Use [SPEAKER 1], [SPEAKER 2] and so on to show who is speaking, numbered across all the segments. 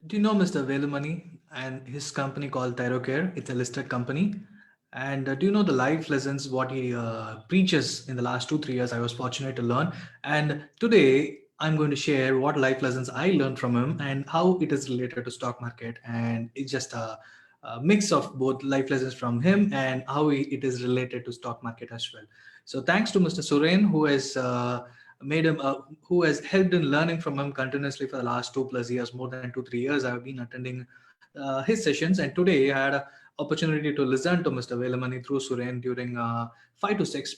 [SPEAKER 1] Do you know Mr. Velumani and his company called Thyrocare? It's a listed company. And do you know the life lessons what he preaches in the last 2 3 years? I was fortunate to learn, and today I'm going to share what life lessons I learned from him and how it is related to stock market. And it's just a mix of both life lessons from him and how it is related to stock market as well. So thanks to Mr. Suren who has made him who has helped in learning from him continuously for the last 2 plus years, more than 2 3 years. I've been attending his sessions, and today I had a opportunity to listen to Mr. Velumani through Suren during 5 to 6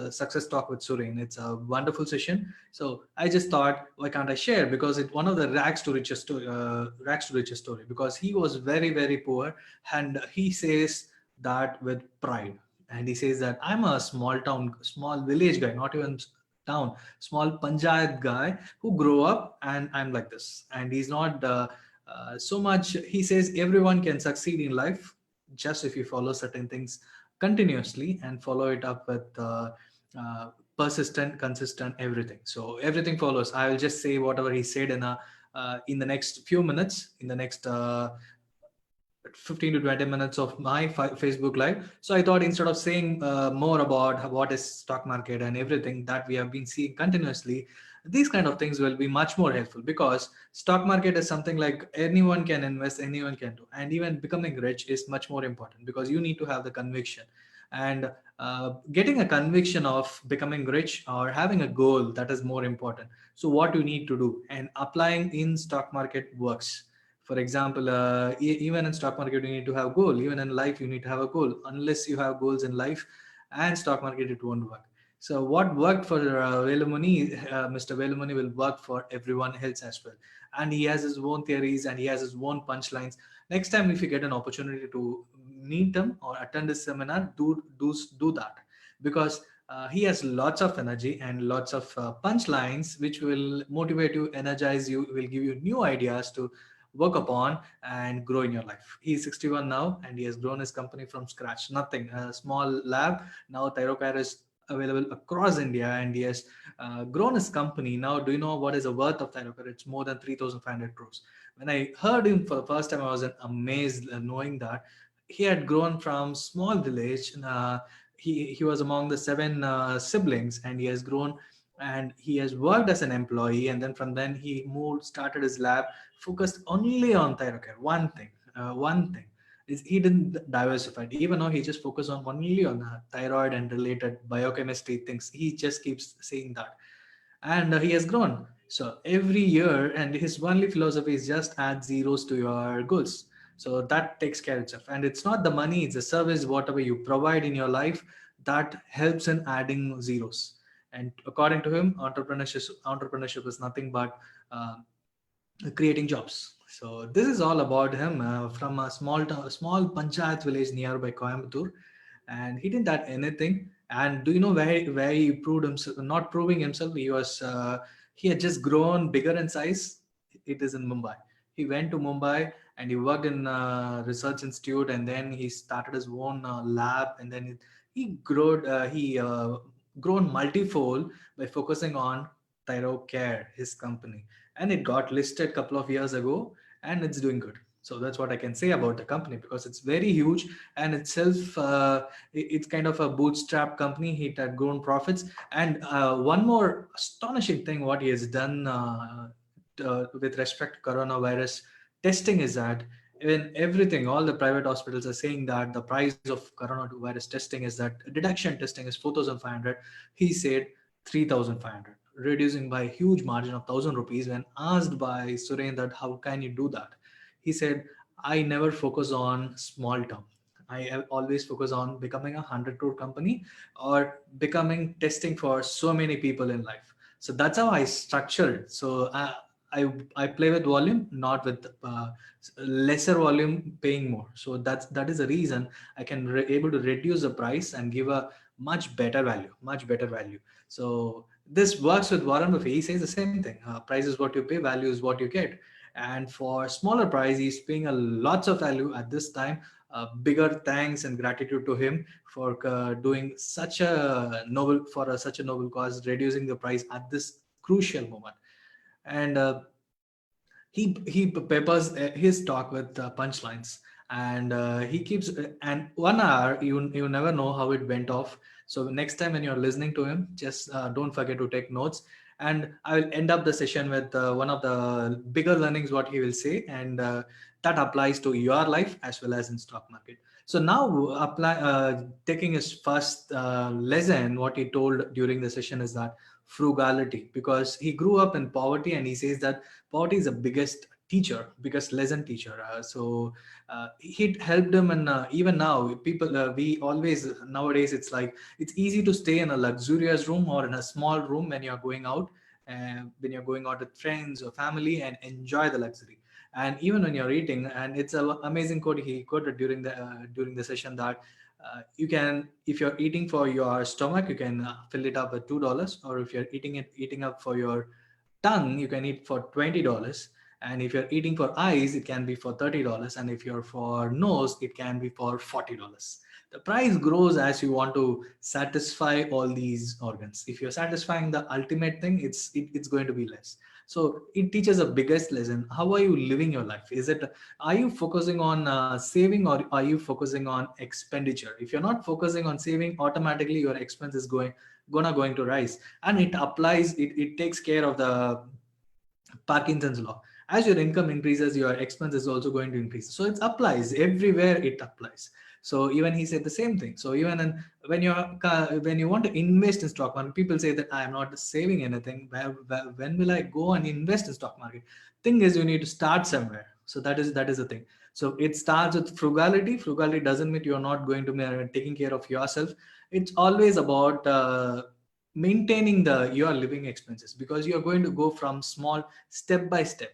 [SPEAKER 1] success talk with Suren. It's a wonderful session. So I just thought, why can't I share? Because it's one of the rags to riches story. Because he was very poor, and he says that with pride. And he says that I'm a small town, small village guy, not even town, small panchayat guy who grew up, and I'm like this. And he's not so much. He says everyone can succeed in life just if you follow certain things continuously and follow it up with persistent, consistent, everything. So everything follows. I will just say whatever he said in the next few minutes, in the next 15 to 20 minutes of my Facebook live. So I thought instead of saying more about what is stock market and everything that we have been seeing continuously, these kind of things will be much more helpful, because stock market is something like anyone can invest, anyone can do, and even becoming rich is much more important because you need to have the conviction. And getting a conviction of becoming rich or having a goal, that is more important. So what you need to do, and applying in stock market works. For example, even in stock market you need to have goal. Even in life you need to have a goal. Unless you have goals in life and stock market, it won't work. So what worked for Velumani, Mr. Velumani will work for everyone else as well. And he has his own theories and he has his own punchlines. Next time if you get an opportunity to meet him or attend his seminar, do that, because he has lots of energy and lots of punchlines which will motivate you, energize you, will give you new ideas to work upon and grow in your life. He's 61 now and he has grown his company from scratch, nothing, a small lab. Now Thyrocare is available across India, and he has grown his company. Now, do you know what is the worth of Thyrocare? It's more than 3,500 crores. When I heard him for the first time, I was amazed knowing that he had grown from small village. He was among the seven siblings, and he has grown, and he has worked as an employee, and then from then he moved, started his lab, focused only on Thyrocare. One thing is he didn't diversify. Even though he just focused on only on thyroid and related biochemistry things, he just keeps saying that, and he has grown. So every year, and his only philosophy is just add zeros to your goals. So that takes care of itself, and it's not the money; it's the service, whatever you provide in your life, that helps in adding zeros. And according to him, entrepreneurship is nothing but creating jobs. So this is all about him, from a small panchayat village nearby Coimbatore, and he didn't add anything. And do you know where he proved himself? Not proving himself, he had just grown bigger in size. It is in Mumbai. He went to Mumbai and he worked in research institute, and then he started his own lab, and then he grew he grown multifold by focusing on Thyrocare, his company, and it got listed a couple of years ago, and it's doing good. So that's what I can say about the company, because it's very huge, and itself it's kind of a bootstrap company. It had grown profits. And one more astonishing thing what he has done with respect to coronavirus testing is that, in everything, all the private hospitals are saying that the price of coronavirus testing is that detection testing is 4,500. He said 3,500, reducing by a huge margin of 1,000 rupees. When asked by Suren that how can you do that, he said, I never focus on small term. I have always focus on becoming a 100 crore company, or becoming testing for so many people in life. So that's how I structured. So I play with volume, not with lesser volume paying more. So that is the reason I can able to reduce the price and give a much better value. So this works with Warren Buffett. He says the same thing. Price is what you pay, value is what you get. And for smaller price, he's paying a lots of value at this time. Bigger thanks and gratitude to him for doing such a noble cause, reducing the price at this crucial moment. And he peppers his talk with punchlines, and he keeps and 1 hour you never know how it went off. So next time when you're listening to him, just don't forget to take notes. And I will end up the session with one of the bigger learnings what he will say, and that applies to your life as well as in stock market. So now apply taking his first lesson, what he told during the session is that frugality, because he grew up in poverty, and he says that poverty is the biggest teacher, biggest lesson teacher. So it helped him. And even now people, we always nowadays, it's like it's easy to stay in a luxurious room or in a small room when you're going out, when you're going out with friends or family, and enjoy the luxury. And even when you're eating, and it's an amazing quote he quoted during the session, that you can, if you're eating for your stomach, you can fill it up with $2, or if you're eating up for your tongue, you can eat for $20. And if you're eating for eyes, it can be for $30. And if you're for nose, it can be for $40. The price grows as you want to satisfy all these organs. If you're satisfying the ultimate thing, it's going to be less. So it teaches a biggest lesson. How are you living your life? Are you focusing on saving, or are you focusing on expenditure? If you're not focusing on saving, automatically your expense is going to rise. And it takes care of the Parkinson's law. As your income increases, your expense is also going to increase. So it applies everywhere. It applies. So even he said the same thing. So even when you want to invest in stock market, people say that I am not saving anything. When will I go and invest in stock market? Thing is, you need to start somewhere. So that is the thing. So it starts with frugality. Frugality doesn't mean you're not going to be taking care of yourself. It's always about maintaining the your living expenses, because you're going to go from small, step by step.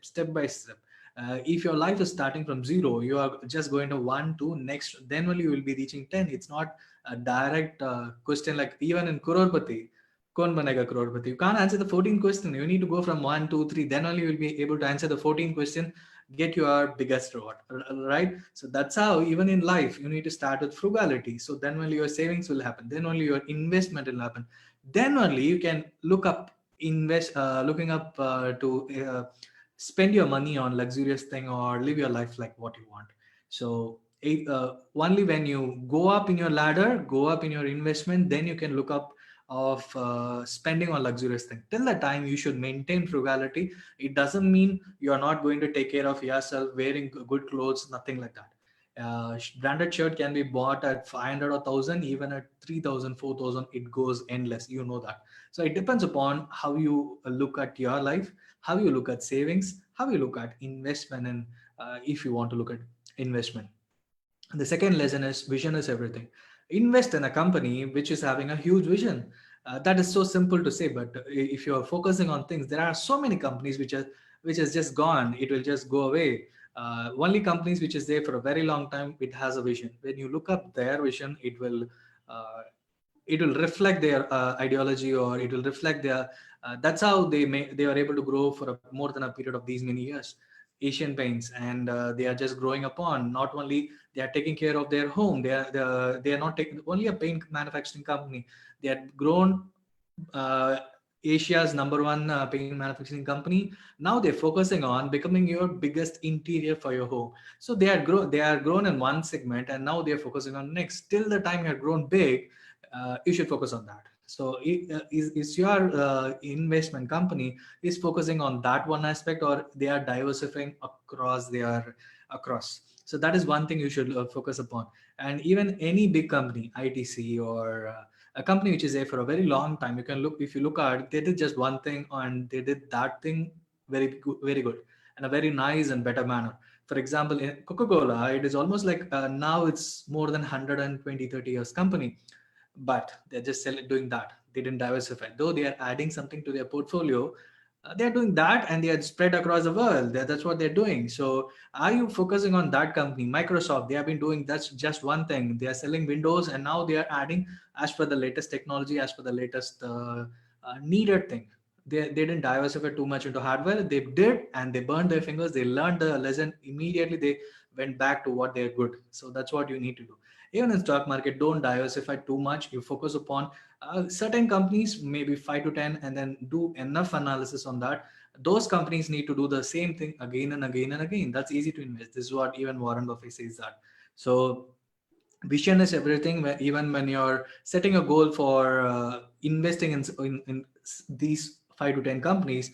[SPEAKER 1] If your life is starting from zero, you are just going to one, two, next, then only you will be reaching 10. It's not a direct question. Like even in crorepati, kon banega crorepati, you can't answer the 14th question. You need to go from one, two, three, then only you will be able to answer the 14th question, get your biggest reward, right? So that's how even in life you need to start with frugality. So then only your savings will happen, then only your investment will happen, then only you can looking up to spend your money on luxurious thing, or live your life like what you want. So only when you go up in your ladder, go up in your investment, then you can look up of spending on luxurious thing. Till the time, you should maintain frugality. It doesn't mean you're not going to take care of yourself, wearing good clothes, nothing like that. Branded shirt can be bought at 500 or 1000, even at 3000, 4000. It goes endless, you know that. So it depends upon how you look at your life, how you look at savings, how you look at investment. And if you want to look at investment, the second lesson is vision is everything. Invest in a company which is having a huge vision. That is so simple to say, but if you are focusing on things, there are so many companies which has just gone. It will just go away. Only companies which is there for a very long time. It has a vision. When you look up their vision, uh, it will reflect their ideology, or it will reflect their. That's how they are able to grow for more than a period of these many years. Asian Paints, and they are just growing upon. Not only they are taking care of their home, they are not taking only a paint manufacturing company. They had grown uh, Asia's number one paint manufacturing company. Now they're focusing on becoming your biggest interior for your home. So they are grown in one segment, and now they're focusing on next. Till the time you have grown big, you should focus on that. So is your investment company is focusing on that one aspect, or they are diversifying across. So that is one thing you should focus upon. And even any big company, ITC, or a company which is there for a very long time, you can look, if you look at, they did just one thing, and they did that thing very good, and a very nice and better manner. For example, in Coca-Cola, it is almost like now it's more than 120, 30 years company, but they're just doing that. They didn't diversify, though they are adding something to their portfolio. They're doing that, and they are spread across the world. That's what they're doing. So are you focusing on that company? Microsoft, they have been doing that's just one thing. They are selling Windows, and now they are adding as per the latest technology, as per the latest needed thing. They didn't diversify too much into hardware. They did, and they burned their fingers. They learned the lesson immediately. They went back to what they're good. So that's what you need to do. Even in stock market, don't diversify too much. You focus upon Certain companies, maybe 5 to 10, and then do enough analysis on that. Those companies need to do the same thing again and again and again. That's easy to invest. This is what even Warren Buffett says that. So vision is everything. Even when you're setting a goal for investing in these 5 to 10 companies,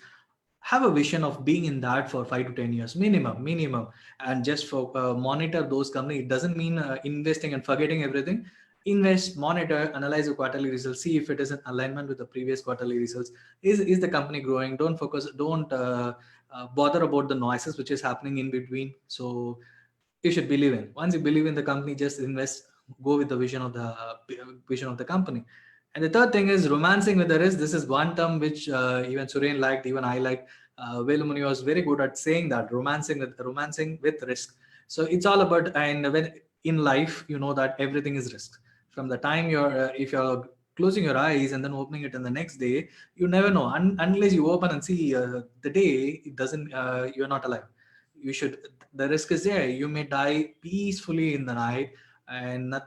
[SPEAKER 1] have a vision of being in that for 5 to 10 years minimum, and just for monitor those companies. It doesn't mean investing and forgetting everything. Invest, monitor, analyze the quarterly results, see if it is in alignment with the previous quarterly results. Is the company growing? Don't focus, don't bother about the noises which is happening in between. So you should believe in, once you believe in the company, just invest, go with the vision of the company. And the third thing is romancing with the risk. This is one term which even Suren liked, even I liked. Velumani was very good at saying that, romancing with risk. So it's all about, and when in life, you know that everything is risk. From the time if you're closing your eyes and then opening it in the next day, you never know, unless you open and see the day, it doesn't, you're not alive. You should, the risk is there. You may die peacefully in the night, and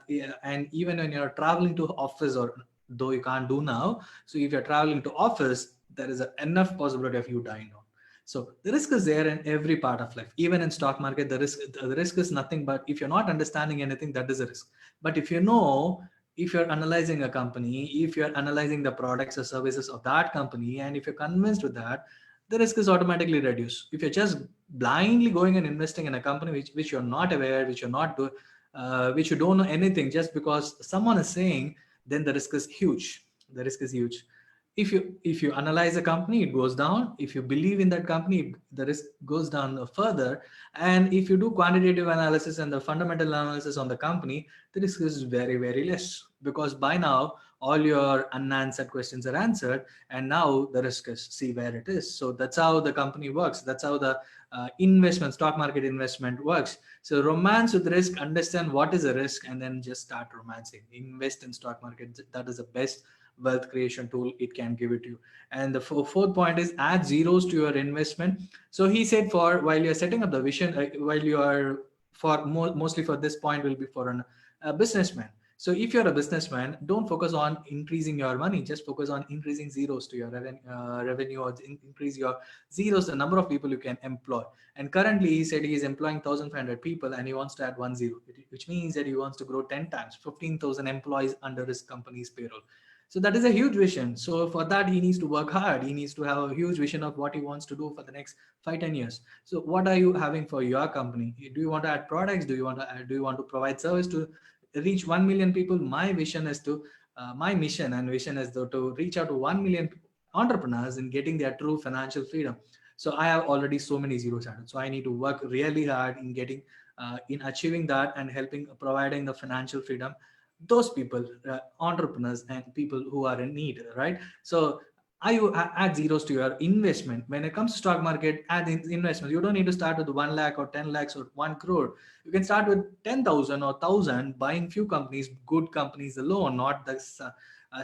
[SPEAKER 1] and even when you're traveling to office, or though you can't do now, so if you're traveling to office, there is enough possibility of you dying now. So the risk is there in every part of life. Even in stock market, the risk is nothing but, if you're not understanding anything, that is a risk. But if you know, if you're analyzing a company, if you're analyzing the products or services of that company, and if you're convinced with that, the risk is automatically reduced. If you're just blindly going and investing in a company which you're not aware, which you're not do, which you don't know anything, just because someone is saying, then the risk is huge. The risk is huge. If you analyze a company, it goes down. If you believe in that company, the risk goes down further. And if you do quantitative analysis and the fundamental analysis on the company, the risk is very, very less, because by now all your unanswered questions are answered, and now the risk is, see where it is. So that's how the company works. That's how the stock market investment works. So romance with risk, understand what is a risk, and then just start romancing. Invest in stock market. That is the best wealth creation tool it can give it to you. And the fourth point is, add zeros to your investment. So he said, for while you're setting up the vision, while you are, mostly for this point will be for a businessman. So if you're a businessman, don't focus on increasing your money, just focus on increasing zeros to your revenue, or increase your zeros, the number of people you can employ. And currently he said he is employing 1,500 people, and he wants to add one zero, which means that he wants to grow 10 times, 15,000 employees under his company's payroll. So that is a huge vision. So for that, he needs to work hard. He needs to have a huge vision of what he wants to do for the next 5-10 years. So what are you having for your company? Do you want to add products? Do you want to provide service to reach 1 million people? My vision is to, my mission and vision is to reach out to 1 million entrepreneurs in getting their true financial freedom. So I have already so many zeros added. So I need to work really hard in getting, in achieving that, and helping, providing the financial freedom those people, entrepreneurs and people who are in need, right? So add zeros to your investment. When it comes to stock market, add investments. You don't need to start with 1 lakh or 10 lakhs or 1 crore. You can start with 10,000 or 1,000, buying few companies, good companies alone, not this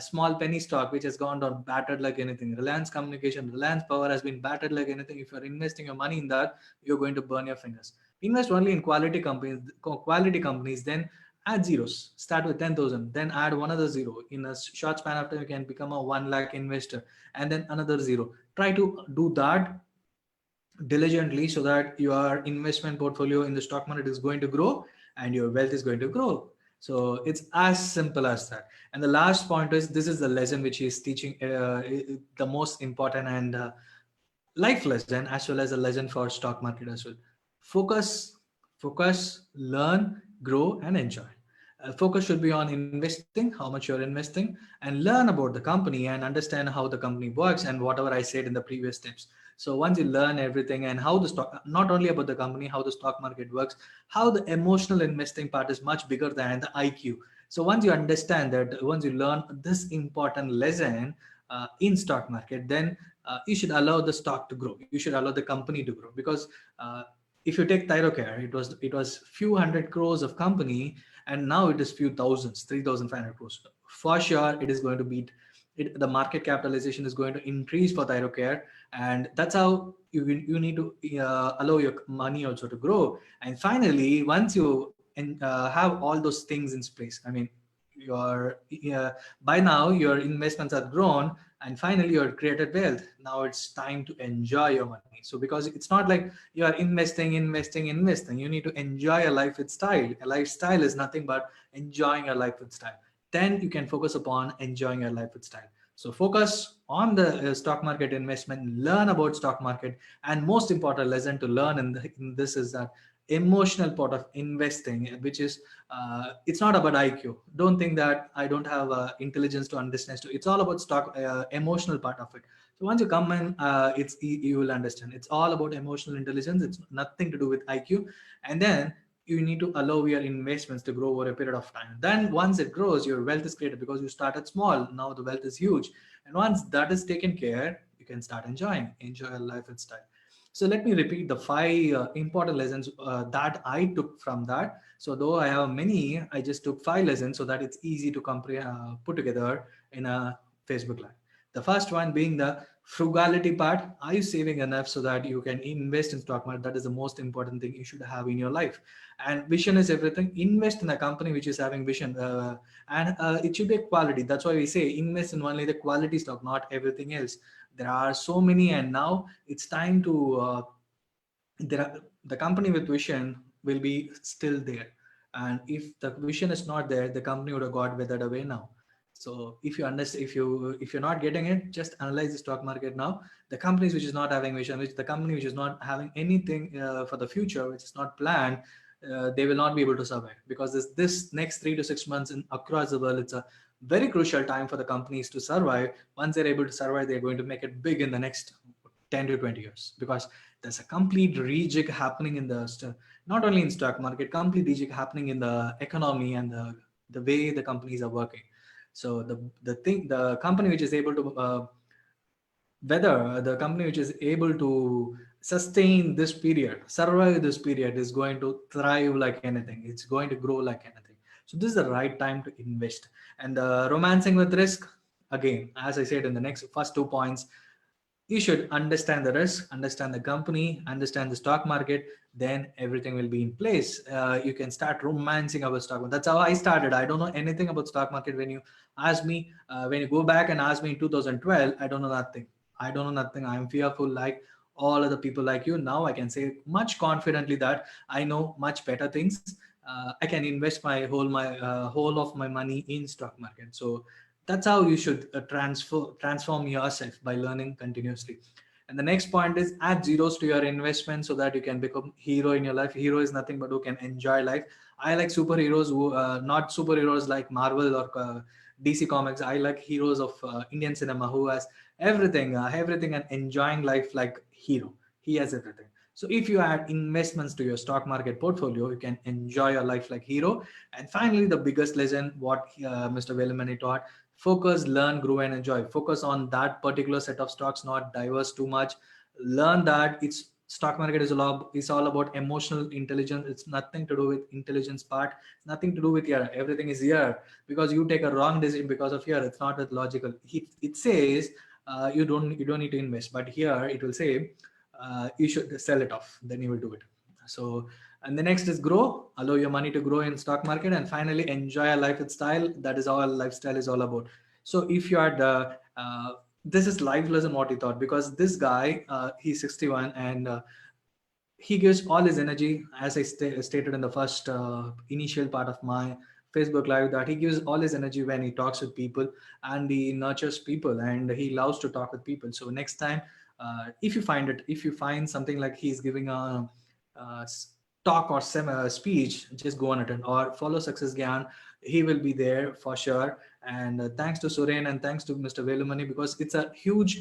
[SPEAKER 1] small penny stock which has gone down, battered like anything. Reliance Communication, Reliance Power has been battered like anything. If you're investing your money in that, you're going to burn your fingers. Invest only in quality companies, then add zeros. Start with 10,000, then add one other zero. In a short span of time, you can become a 1 lakh investor, and then another zero. Try to do that diligently, so that your investment portfolio in the stock market is going to grow, and your wealth is going to grow. So it's as simple as that. And the last point is, this is the lesson which he is teaching, the most important and life lesson, as well as a lesson for stock market as well. Focus focus learn, grow, and enjoy. Focus should be on investing, how much you're investing, and learn about the company and understand how the company works, and whatever I said in the previous steps. So once you learn everything, and how the stock, not only about the company, how the stock market works, how the emotional investing part is much bigger than the IQ. So once you understand that, once you learn this important lesson in stock market, then you should allow the stock to grow. You should allow the company to grow, because uh, if you take Thyrocare, it was few hundred crores of company, and now it is few thousands, 3,500 crores. For sure, it is going to beat it. The market capitalization is going to increase for Thyrocare, and that's how you need to allow your money also to grow. And finally, once you have all those things in place, I mean, by now your investments are grown, and finally you're created wealth. Now it's time to enjoy your money. So because it's not like you are investing, you need to enjoy a life with style. A lifestyle is nothing but enjoying your life with style. Then you can focus upon enjoying your life with style. So focus on the stock market investment, learn about stock market, and most important lesson to learn in this is that emotional part of investing, which is it's not about IQ. Don't think that I don't have intelligence to understand. So it's all about stock emotional part of it. So once you come in, you will understand. It's all about emotional intelligence. It's nothing to do with IQ. And then you need to allow your investments to grow over a period of time. Then once it grows, your wealth is created because you started small. Now the wealth is huge. And once that is taken care, you can start enjoy your life and style. So let me repeat the five important lessons that I took from that. So though I have many, I just took five lessons so that it's easy to put together in a Facebook Live. The first one being the frugality part. Are you saving enough so that you can invest in stock market? That is the most important thing you should have in your life. And vision is everything. Invest in a company which is having vision, and it should be a quality. That's why we say invest in only the quality stock, not everything else. There are so many, and now it's time to the company with vision will be still there. And if the vision is not there, the company would have got withered away now. So if you understand, if you're not getting it, just analyze the stock market now. The companies which is not having vision, which the company which is not having anything for the future, which is not planned, they will not be able to survive, because this next 3 to 6 months across the world, it's a very crucial time for the companies to survive. Once they're able to survive, they're going to make it big in the next 10 to 20 years, because there's a complete rejig happening in not only in stock market, complete rejig happening in the economy and the way the companies are working. So the company which is able to whether the company which is able to sustain this period, survive this period, is going to thrive like anything. It's going to grow like anything. So this is the right time to invest. And romancing with risk, again, as I said in the next first 2 points, you should understand the risk, understand the company, understand the stock market. Then everything will be in place. You can start romancing about stock market. That's how I started. I don't know anything about stock market. When you ask me, when you go back and ask me in 2012, I don't know nothing. I don't know nothing. I am fearful like all other people like you. Now I can say much confidently that I know much better things. I can invest my whole of my money in stock market. So that's how you should transform yourself, by learning continuously. And the next point is add zeros to your investment so that you can become hero in your life. Hero is nothing but who can enjoy life. I like superheroes who not superheroes like Marvel or DC comics. I like heroes of Indian cinema who has everything and enjoying life like hero. He has everything. So if you add investments to your stock market portfolio, you can enjoy your life like hero. And finally, the biggest lesson what Mr. Velumani taught: focus, learn, grow, and enjoy. Focus on that particular set of stocks, not diverse too much. Learn that it's stock market is all about emotional intelligence. It's nothing to do with intelligence part. It's nothing to do with here. Everything is here because you take a wrong decision because of here. It's not that logical. It says you don't need to invest, but here it will say you should sell it off. Then you will do it. So, and the next is grow. Allow your money to grow in stock market. And finally, enjoy a life with style. That is all lifestyle is all about. So if you are the this is life lesson what he thought, because this guy he's 61, and he gives all his energy, as I stated in the first initial part of my Facebook live, that he gives all his energy when he talks with people, and he nurtures people, and he loves to talk with people. So next time, if you find something like he's giving a talk or speech, just go and attend or follow Success Gyan. He will be there for sure. And thanks to Suren and thanks to Mr. Velumani, because it's a huge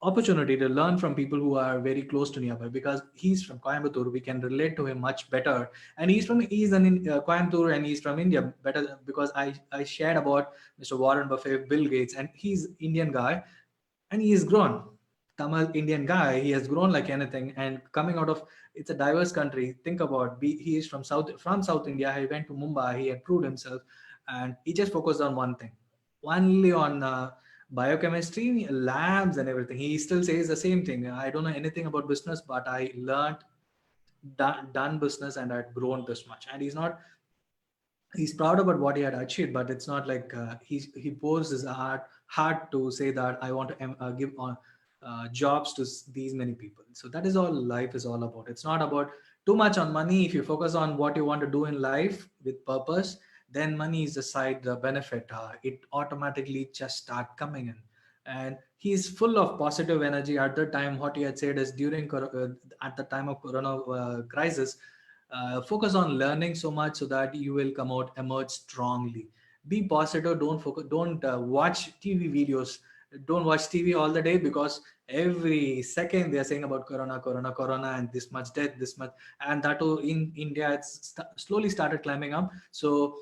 [SPEAKER 1] opportunity to learn from people who are very close to nearby, because he's from Coimbatore. We can relate to him much better, and he's an Coimbatore, and he's from India better, because I shared about Mr. Warren Buffett, Bill Gates, and he's Indian guy, and he's grown. Tamil Indian guy, he has grown like anything, and coming out of, it's a diverse country. Think about, he is from South India. He went to Mumbai. He had proved himself, and he just focused on one thing, only on biochemistry, labs, and everything. He still says the same thing. I don't know anything about business, but I learned done business and I'd grown this much. And he's not he's proud about what he had achieved, but it's not like he pours his heart to say that I want to give on jobs to these many people. So that is all life is all about. It's not about too much on money. If you focus on what you want to do in life with purpose, then money is the side benefit. It automatically just start coming in. And he's full of positive energy. At the time, what he had said is during at the time of corona crisis, focus on learning so much so that you will come out emerge strongly. Be positive. Don't focus, don't watch TV videos. Don't watch TV all the day, because every second they are saying about corona, and this much death, this much. And that too in India, it's slowly started climbing up. So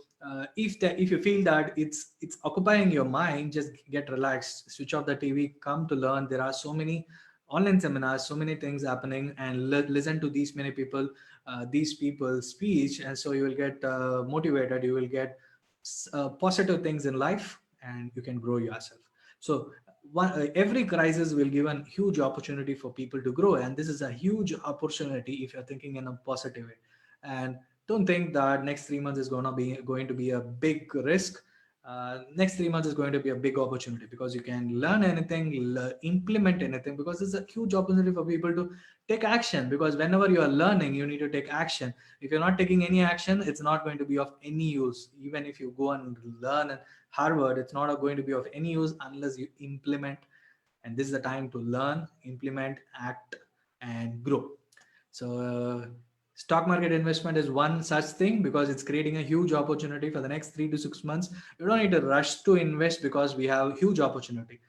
[SPEAKER 1] if you feel that it's occupying your mind, just get relaxed, switch off the TV, come to learn. There are so many online seminars, so many things happening, and listen to these people speech, and so you will get motivated, you will get positive things in life, and you can grow yourself. So every crisis will give a huge opportunity for people to grow, and this is a huge opportunity if you're thinking in a positive way. And don't think that next 3 months is going to be a big risk. Next 3 months is going to be a big opportunity, because you can learn anything, implement anything, because it's a huge opportunity for people to take action. Because whenever you are learning, you need to take action. If you're not taking any action, it's not going to be of any use. Even if you go and learn at Harvard, it's not going to be of any use unless you implement. And this is the time to learn, implement, act, and grow. So stock market investment is one such thing, because it's creating a huge opportunity for the next 3 to 6 months. You don't need to rush to invest, because we have huge opportunity.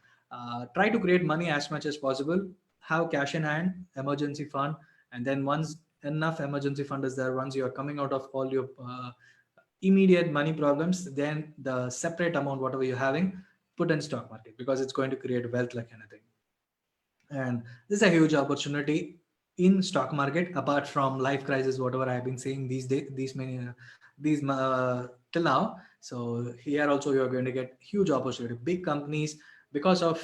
[SPEAKER 1] Try to create money as much as possible. Have cash in hand, emergency fund, and then once enough emergency fund is there, once you are coming out of all your immediate money problems, then the separate amount whatever you're having, put in stock market, because it's going to create wealth like anything. And this is a huge opportunity in stock market, apart from life crisis whatever I have been saying these days, these till now. So here also you are going to get huge opportunity, big companies. Because of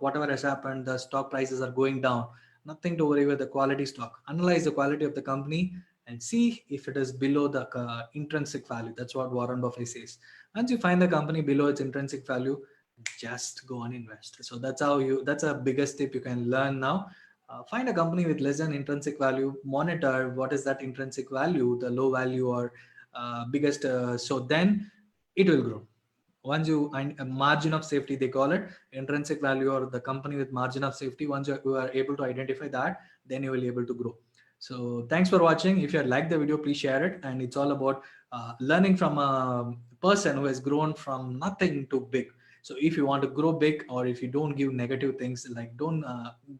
[SPEAKER 1] whatever has happened, the stock prices are going down. Nothing to worry with the quality stock. Analyze the quality of the company and see if it is below the intrinsic value. That's what Warren Buffett says. Once you find the company below its intrinsic value, just go and invest. So that's a biggest tip you can learn now. Find a company with less than intrinsic value, monitor what is that intrinsic value, the low value or biggest, so then it will grow. Once you and a margin of safety, they call it intrinsic value, or the company with margin of safety. Once you are able to identify that, then you will be able to grow. So thanks for watching. If you like the video, please share it. And it's all about learning from a person who has grown from nothing to big. So if you want to grow big, or if you don't give negative things, like don't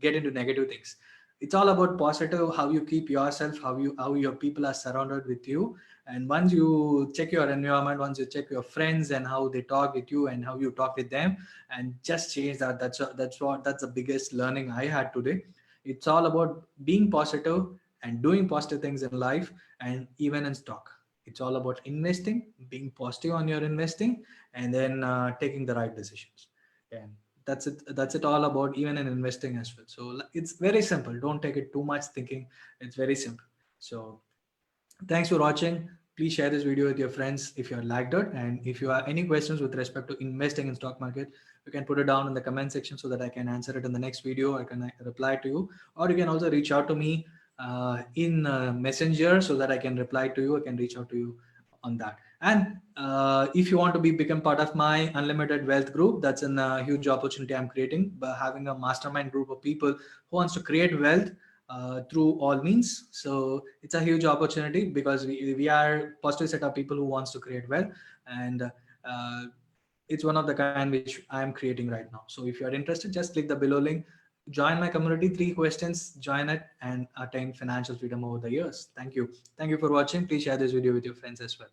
[SPEAKER 1] get into negative things. It's all about positive, how you keep yourself, how your people are surrounded with you. And once you check your environment, once you check your friends and how they talk with you and how you talk with them, and just change that. That's the biggest learning I had today. It's all about being positive and doing positive things in life, and even in stock. It's all about investing, being positive on your investing, and then taking the right decisions. And that's it all about, even in investing as well. So it's very simple. Don't take it too much thinking. It's very simple. So thanks for watching. Please share this video with your friends if you have liked it. And if you have any questions with respect to investing in stock market, you can put it down in the comment section so that I can answer it in the next video. I can reply to you, or you can also reach out to me in Messenger so that I can reply to you. I can reach out to you on that. And if you want to become part of my unlimited wealth group, that's a huge opportunity I'm creating by having a mastermind group of people who wants to create wealth through all means. So it's a huge opportunity, because we are positive set of people who wants to create wealth. And it's one of the kind which I am creating right now. So if you are interested, just click the below link, join my community. 3 questions, join it, and attain financial freedom over the years. Thank you for watching. Please share this video with your friends as well.